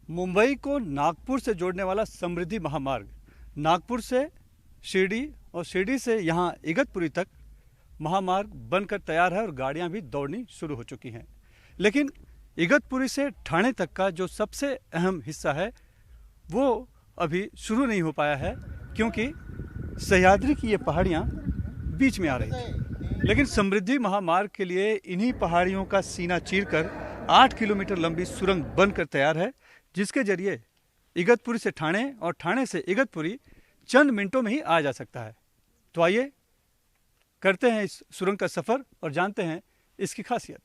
मुंबई को नागपुर से जोड़ने वाला समृद्धि महामार्ग नागपुर से शिरडी और शिरडी से यहाँ इगतपुरी तक महामार्ग बनकर तैयार है और गाड़ियाँ भी दौड़नी शुरू हो चुकी हैं। लेकिन इगतपुरी से ठाणे तक का जो सबसे अहम हिस्सा है वो अभी शुरू नहीं हो पाया है, क्योंकि सह्याद्री की ये पहाड़ियाँ बीच में आ रही थी। लेकिन समृद्धि महामार्ग के लिए इन्हीं पहाड़ियों का सीना चीरकर 8 किलोमीटर लंबी सुरंग बनकर तैयार है, जिसके जरिए इगतपुरी से ठाणे और ठाणे से इगतपुरी चंद मिनटों में ही आ जा सकता है। तो आइए करते हैं इस सुरंग का सफ़र और जानते हैं इसकी खासियत।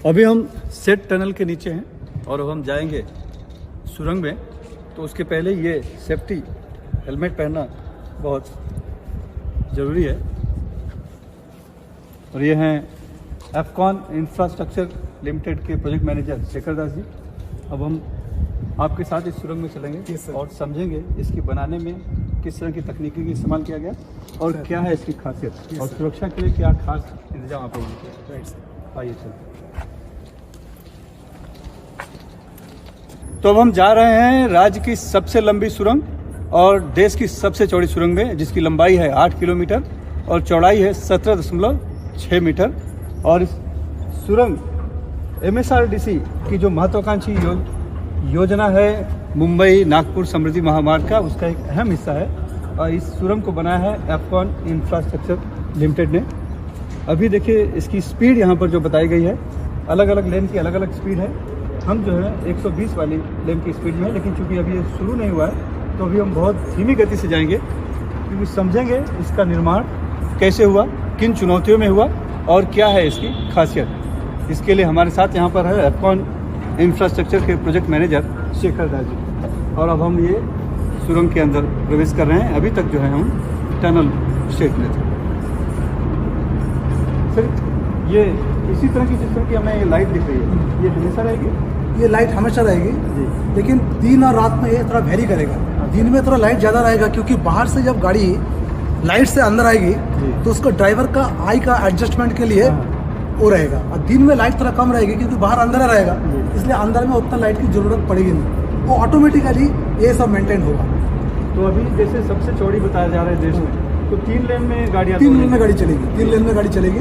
अभी हम सेट टनल के नीचे हैं और अब हम जाएंगे सुरंग में, तो उसके पहले ये सेफ्टी हेलमेट पहनना बहुत ज़रूरी है। और ये हैं एफकॉन इंफ्रास्ट्रक्चर लिमिटेड के प्रोजेक्ट मैनेजर शेखर दास जी। अब हम आपके साथ इस सुरंग में चलेंगे और समझेंगे इसकी बनाने में किस तरह की तकनीकी का इस्तेमाल किया गया और क्या है इसकी खासियत और सुरक्षा के लिए क्या खास इंतजाम आप लोगों ने किया। आइए चलते। तो अब हम जा रहे हैं राज्य की सबसे लंबी सुरंग और देश की सबसे चौड़ी सुरंग में, जिसकी लंबाई है 8 किलोमीटर और चौड़ाई है 17.6 मीटर। और इस सुरंग MSRDC की जो महत्वाकांक्षी योजना है मुंबई नागपुर समृद्धि महामार्ग का, उसका एक अहम हिस्सा है और इस सुरंग को बनाया है एफकॉन इंफ्रास्ट्रक्चर लिमिटेड ने। अभी देखिए इसकी स्पीड यहाँ पर जो बताई गई है, अलग अलग लेन की अलग अलग स्पीड है। हम जो है 120 वाली लेन की स्पीड में है, लेकिन चूंकि अभी ये शुरू नहीं हुआ है तो अभी हम बहुत धीमी गति से जाएंगे, क्योंकि समझेंगे इसका निर्माण कैसे हुआ, किन चुनौतियों में हुआ और क्या है इसकी खासियत। इसके लिए हमारे साथ यहाँ पर है एफकॉन इंफ्रास्ट्रक्चर के प्रोजेक्ट मैनेजर शेखर दास जी। और अब हम ये सुरंग के अंदर प्रवेश कर रहे हैं। अभी तक जो है हम टनल स्टेट में थे। सर, ये इसी तरह की जिस तरह की हमें ये लाइट दिख रही है, ये हमेशा रहेगी? ये लाइट हमेशा रहेगी जी, लेकिन दिन और रात में ये थोड़ा वेरी करेगा। दिन में थोड़ा लाइट ज़्यादा रहेगा, क्योंकि बाहर से जब गाड़ी लाइट से अंदर आएगी तो उसको ड्राइवर का आई का एडजस्टमेंट के लिए वो रहेगा, और दिन में लाइट थोड़ा कम रहेगी क्योंकि बाहर अंदर रहेगा, इसलिए अंदर में उतना लाइट की जरूरत पड़ेगी नहीं, वो ऑटोमेटिकली ये सब मेंटेन होगा। तो अभी जैसे सबसे चौड़ी बताया जा रहा है देश में, तो 3 लेन में गाड़ियाँ 3 लेन में गाड़ी चलेगी, 3 लेन में गाड़ी चलेगी।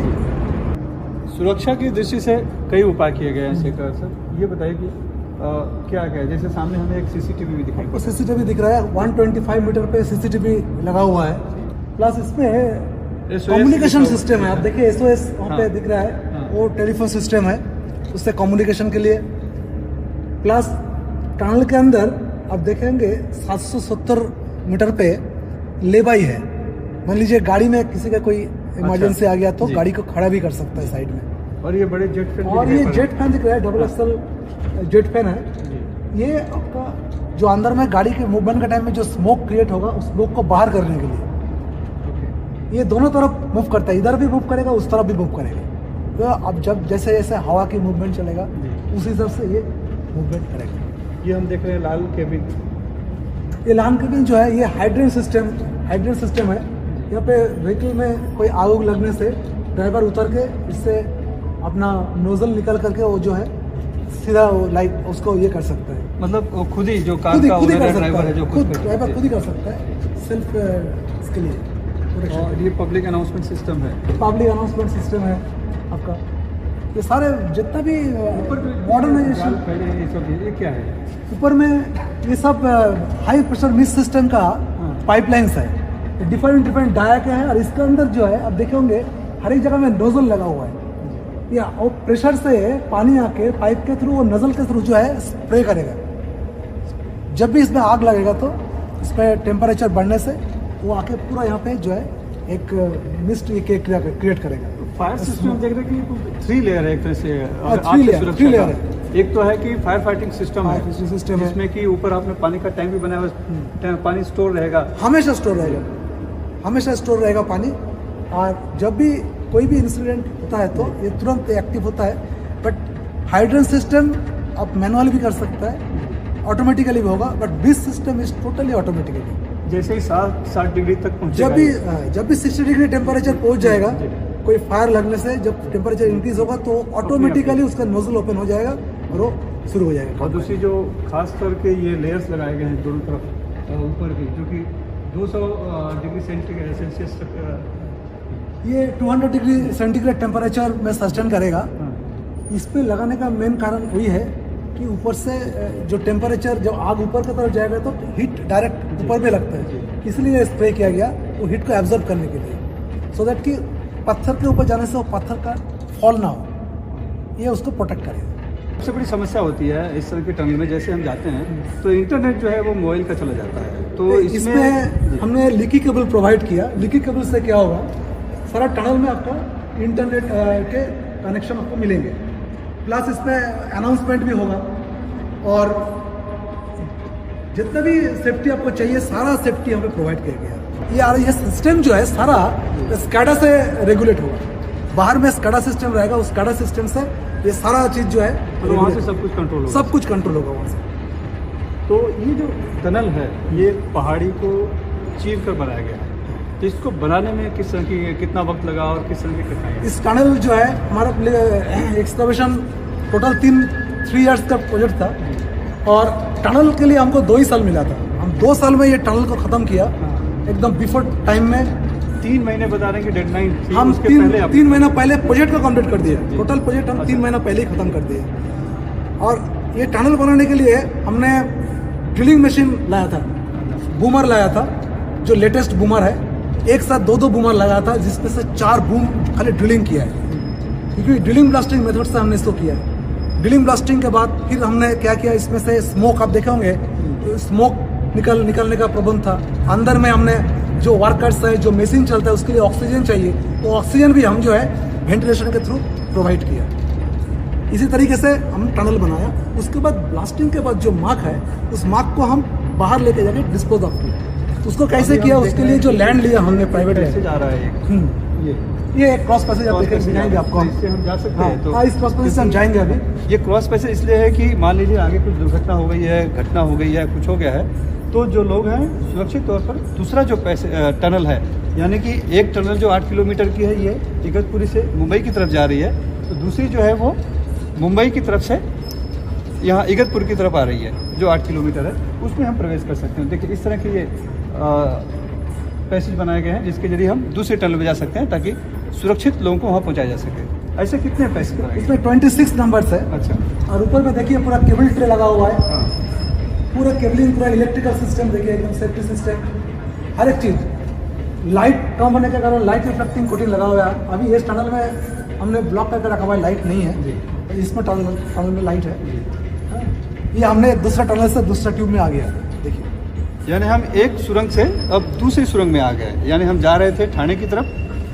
सुरक्षा की दृष्टि से कई उपाय किए गए हैं शेखर सर, ये बताइए कि क्या क्या है। जैसे सामने हमें एक CCTV भी दिखाई, CCTV दिख रहा है, 125 मीटर पे CCTV लगा हुआ है, प्लस इसमें कम्युनिकेशन सिस्टम है। आप देखिए SOS वहाँ पे दिख रहा है, वो टेलीफोन सिस्टम है, उससे कम्युनिकेशन के लिए। प्लस टनल के अंदर आप देखेंगे 770 मीटर पे लेबाई है। मान लीजिए गाड़ी में किसी का कोई इमरजेंसी आ गया तो गाड़ी को खड़ा भी कर सकता है साइड में। और ये बड़े जेट फैन, और ये जेट फैन दिख रहा है, XXL जेट फैन है। ये आपका जो अंदर में गाड़ी के मूवमेंट के टाइम में जो स्मोक क्रिएट होगा, उस स्मोक को बाहर करने के लिए ये दोनों तरफ मूव करता है, इधर भी मूव करेगा, उस तरफ भी मूव करेगा। तो अब जब जैसे जैसे हवा की मूवमेंट चलेगा उसी हिसाब से ये मूवमेंट करेगा। ये हम देख रहे हैं लाल केबिन, ये लाल केबिन जो है ये हाइड्रेंट सिस्टम है। यहाँ पे व्हीकल में कोई आग लगने से ड्राइवर उतर के इससे अपना नोजल निकल करके वो जो है सीधा वो लाइट उसको ये कर सकता है। मतलब वो खुद ही जो कार का ओनर है, ड्राइवर है, जो ड्राइवर खुद ही कर सकता है सेल्फ इसके लिए। और ये पब्लिक अनाउंसमेंट सिस्टम है, है आपका। ये सारे जितना भी मॉडर्नाइजेशन ये क्या है, ऊपर में ये सब हाई प्रेशर मिस्ट सिस्टम का पाइपलाइंस है, डिफरेंट डाया के हैं। और इसके अंदर जो है आप देखे होंगे हर एक जगह में नोजल लगा हुआ है, या वो प्रेशर से पानी आके पाइप के थ्रू वो नजल के थ्रू जो है स्प्रे करेगा। जब भी इसमें आग लगेगा तो इसमें टेम्परेचर बढ़ने से वो आके पूरा यहाँ पे जो है एक मिस्ट क्रिएट करेगा। फायर सिस्टम देख रहे हैं कि 3 लेयर है एक तरह से, 3 लेयर है। एक तो है कि फायर फाइटिंग सिस्टम है, जिसमें कि ऊपर आपने पानी का टैंक भी बनाया हुआ, पानी स्टोर रहेगा, हमेशा स्टोर रहेगा पानी। और जब भी कोई भी इंसिडेंट होता है तो ये तुरंत एक्टिव होता है। बट हाइड्रेंट सिस्टम आप मैनुअल भी कर सकता है, ऑटोमेटिकली भी होगा, but this system is totally automatically. जैसे ही 60 डिग्री तक पहुँचेगा, जब भी 60 डिग्री टेम्परेचर पहुंच जाएगा, कोई फायर लगने से जब टेम्परेचर इंक्रीज होगा तो ऑटोमेटिकली उसका नोजल ओपन हो जाएगा और वो शुरू हो जाएगा। और दूसरी जो खास करके ये लेयर्स लगाए गए हैं दोनों तरफ ऊपर की, जो कि 200 डिग्री सेल्सियस तक ये 200 डिग्री सेंटीग्रेड टेम्परेचर में सस्टेन करेगा। हाँ। इस पे लगाने का मेन कारण वही है कि ऊपर से जो टेम्परेचर जब आग ऊपर की तरफ जाएगा तो हीट डायरेक्ट ऊपर में लगता है, इसलिए स्प्रे किया गया वो हीट को एब्जॉर्ब करने के लिए, सो दैट कि पत्थर के ऊपर जाने से वो पत्थर का फॉल ना हो, ये उसको प्रोटेक्ट करेगा। सबसे बड़ी समस्या होती है इस तरह के टनल में, जैसे हम जाते हैं तो इंटरनेट जो है वो मोबाइल का चला जाता है, तो इसमें हमने लीकी केबल प्रोवाइड किया। लीकी केबल से क्या होगा, सारा टनल में आपको इंटरनेट के कनेक्शन आपको मिलेंगे, प्लस इसमें अनाउंसमेंट भी होगा और जितना भी सेफ्टी आपको चाहिए सारा सेफ्टी हमें प्रोवाइड किया गया। ये सिस्टम जो है सारा स्काडा से रेगुलेट होगा, बाहर में स्काडा सिस्टम रहेगा, उस स्काडा सिस्टम से ये सारा चीज़ जो है तो वहाँ से सब कुछ कंट्रोल होगा, सब कुछ कंट्रोल होगा वहाँ से। तो ये जो टनल है ये पहाड़ी को चीर कर बनाया गया है, तो इसको बनाने में किस तरह की कितना वक्त लगा और किस तरह की कठिनाई? इस टनल जो है हमारा एक्सकवेशन टोटल 3 इयर्स का प्रोजेक्ट था और टनल के लिए हमको 2 ही साल मिला था। हम 2 साल में ये टनल को ख़त्म किया एकदम बिफोर टाइम में। 3 महीने बता रहे हैं कि डेडलाइन थी, हम उसके 3 महीना पहले प्रोजेक्ट को कंप्लीट कर दिया। टोटल प्रोजेक्ट हम 3 महीना पहले ही ख़त्म कर दिए। और ये टनल बनाने के लिए हमने ड्रिलिंग मशीन लाया था, बूमर लाया था, जो लेटेस्ट बूमर है। एक साथ 2 बूमर लगाया था, जिसमें से 4 बूम खाली ड्रिलिंग किया है, क्योंकि ड्रिलिंग ब्लास्टिंग मेथड से हमने इसको किया है। ड्रिलिंग ब्लास्टिंग के बाद फिर हमने क्या किया, इसमें से स्मोक आप देखे होंगे, स्मोक निकलने का प्रबंध था। अंदर में हमने जो वर्कर्स है, जो मशीन चलता है, उसके लिए ऑक्सीजन चाहिए, तो ऑक्सीजन भी हम जो है वेंटिलेशन के थ्रू प्रोवाइड किया। इसी तरीके से हम टनल बनाया। उसके बाद ब्लास्टिंग के बाद जो मार्क है, उस मार्क को हम बाहर लेके जाके डिस्पोज ऑफ किया। उसको कैसे किया, उसके लिए जो लैंड लिया हमने प्राइवेट लैंड जा रहा है ये एक क्रॉस पैसेज आप देखें दिखाएंगे आपको, इससे हम जा सकते हैं। तो इस क्रॉस पैसेज से हम जाएंगे अभी। ये क्रॉस पैसेज इसलिए है कि मान लीजिए आगे कुछ दुर्घटना हो गई है, घटना हो गई है, कुछ हो गया है, तो जो लोग हैं सुरक्षित तौर पर दूसरा जो टनल है, यानी कि एक टनल जो 8 किलोमीटर की है ये इगतपुरी से मुंबई की तरफ जा रही है, तो दूसरी जो है वो मुंबई की तरफ से यहाँ इगतपुर की तरफ आ रही है, जो 8 किलोमीटर है, उसमें हम प्रवेश कर सकते हैं। देखिए इस तरह के ये पैसेज बनाए गए हैं, जिसके जरिए हम दूसरे टनल में जा सकते हैं, ताकि सुरक्षित लोगों को वहाँ पहुँचाया जा सके। ऐसे कितने पैसेज बनाए? इसमें 26 नंबर्स है। अच्छा। और ऊपर में देखिए पूरा केबल ट्रे लगा हुआ है। हाँ। पूरा केबलिंग, पूरा इलेक्ट्रिकल सिस्टम देखिए, एकदम सेफ्टी सिस्टम, हर एक चीज़। लाइट कम होने के कारण लाइट रिफ्लेक्टिंग कोटिंग लगा हुआ है। अभी इस टनल में हमने ब्लॉक करके रखा हुआ है, लाइट नहीं है, इसमें टनल में लाइट है। ये हमने दूसरा टनल से दूसरा ट्यूब में आ गया, देखिए। यानी हम एक सुरंग से अब दूसरी सुरंग में आ गए, यानी हम जा रहे थे ठाणे की तरफ,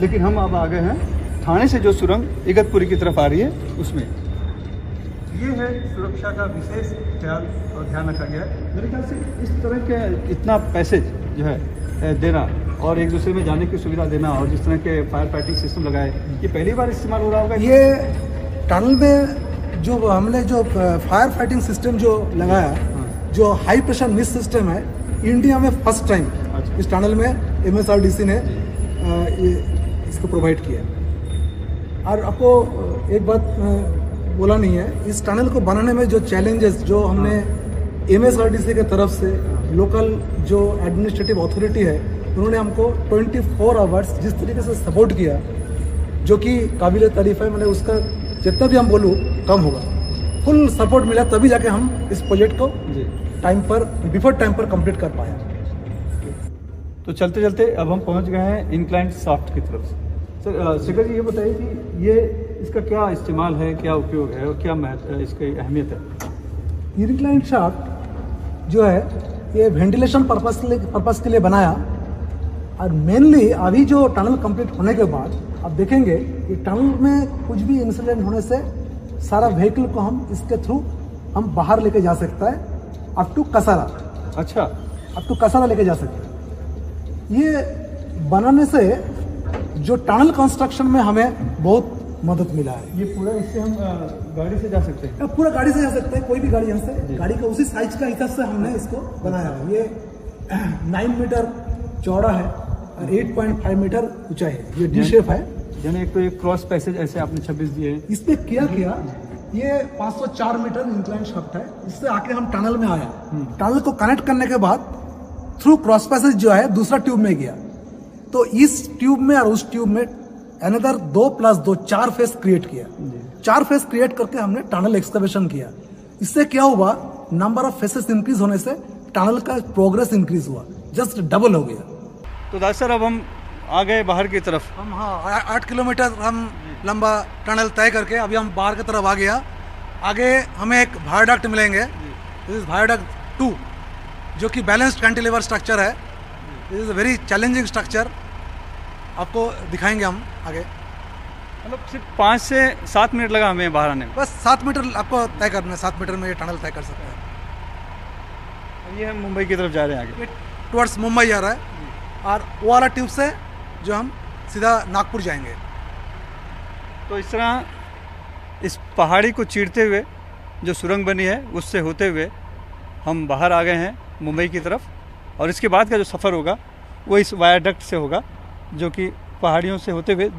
लेकिन हम अब आ गए हैं ठाणे से जो सुरंग इगतपुरी की तरफ आ रही है उसमें। ये है सुरक्षा का विशेष ख्याल और ध्यान रखा गया है। मेरे ख्याल से इस तरह के इतना पैसेज जो है देना और एक दूसरे में जाने की सुविधा देना, और जिस तरह के फायर फाइटिंग सिस्टम लगाए, ये पहली बार इस्तेमाल हो रहा होगा। ये टनल में जो हमने जो फायर फाइटिंग सिस्टम जो लगाया, जो हाई प्रेशर मिस सिस्टम है, इंडिया में फर्स्ट टाइम इस टनल में MSRDC ने इसको प्रोवाइड किया। और आपको एक बात बोला नहीं है, इस टनल को बनाने में जो चैलेंजेस जो हमने MSRDC के तरफ से लोकल जो एडमिनिस्ट्रेटिव अथॉरिटी है, उन्होंने हमको 24 आवर्स जिस तरीके से सपोर्ट किया, जो कि काबिल तारीफ है। मैंने उसका जितना भी हम बोलूँ कम होगा। फुल सपोर्ट मिला, तभी जाके हम इस प्रोजेक्ट को टाइम पर, बिफोर टाइम पर कंप्लीट कर पाया। तो चलते चलते अब हम पहुंच गए हैं इंक्लाइंड शाफ्ट की तरफ। सर शेखर जी, ये बताइए कि ये इसका क्या इस्तेमाल है, क्या उपयोग है और क्या इसकी अहमियत है? इंक्लाइंड शाफ्ट जो है ये वेंटिलेशन पर्पस के लिए बनाया। और मेनली अभी जो टनल कंप्लीट होने के बाद आप देखेंगे कि टनल में कुछ भी इंसिडेंट होने से सारा व्हीकल को हम इसके थ्रू हम बाहर लेके जा सकता है, अप टू कसारा। अच्छा, अप टू कसारा लेके जा सकते हैं। ये बनाने से जो टनल कंस्ट्रक्शन में हमें बहुत मदद मिला है। ये पूरा इससे हम गाड़ी से जा सकते हैं? पूरा गाड़ी से जा सकते हैं, कोई भी गाड़ी यहाँ से, गाड़ी का उसी साइज का हिसाब से हमने इसको बनाया है। ये 9 मीटर चौड़ा है और 8.5 मीटर ऊंचा है। ये डी शेप है। यानी एक तो एक क्रॉस पैसेज ऐसे आपने 26 दिए हैं। इसमें क्या किया, ये 504 मीटर इंक्लाइन शाफ्ट है। इससे आके हम टनल में आया। टनल को कनेक्ट करने के बाद थ्रू क्रॉस पैसेज जो है दूसरा ट्यूब में गया। तो इस ट्यूब में और उस ट्यूब में अनदर 2+2 4 फेस क्रिएट किया। 4 फेस क्रिएट करके हमने टनल एक्सकवेशन किया। इससे क्या हुआ, नंबर ऑफ फेसेस इंक्रीज होने से टनल का प्रोग्रेस इंक्रीज हुआ, जस्ट डबल हो गया। तो दास सर अब हम आ गए बाहर की तरफ। हम 8 किलोमीटर हम लंबा टनल तय करके अभी हम बाहर की तरफ आ गया। आगे हमें एक वायडक्ट मिलेंगे, दिस इज वायडक्ट 2, जो कि बैलेंस्ड कैंटिलीवर स्ट्रक्चर है। This is a very challenging structure, आपको दिखाएंगे हम आगे। मतलब सिर्फ 5 से 7 मिनट लगा हमें बाहर आने में। बस 7 मीटर आपको तय करना है, 7 मीटर में ये टनल तय कर सकते हैं। ये हम मुंबई की तरफ जा रहे हैं आगे। ये टुवर्ड्स मुंबई जा रहा है और वो वाला ट्यूब से जो हम सीधा नागपुर जाएंगे। तो इस तरह इस पहाड़ी को चीरते हुए जो सुरंग बनी है उससे होते हुए हम बाहर आ गए हैं मुंबई की तरफ। और इसके बाद का जो सफ़र होगा वो इस वायाडक्ट से होगा, जो कि पहाड़ियों से होते हुए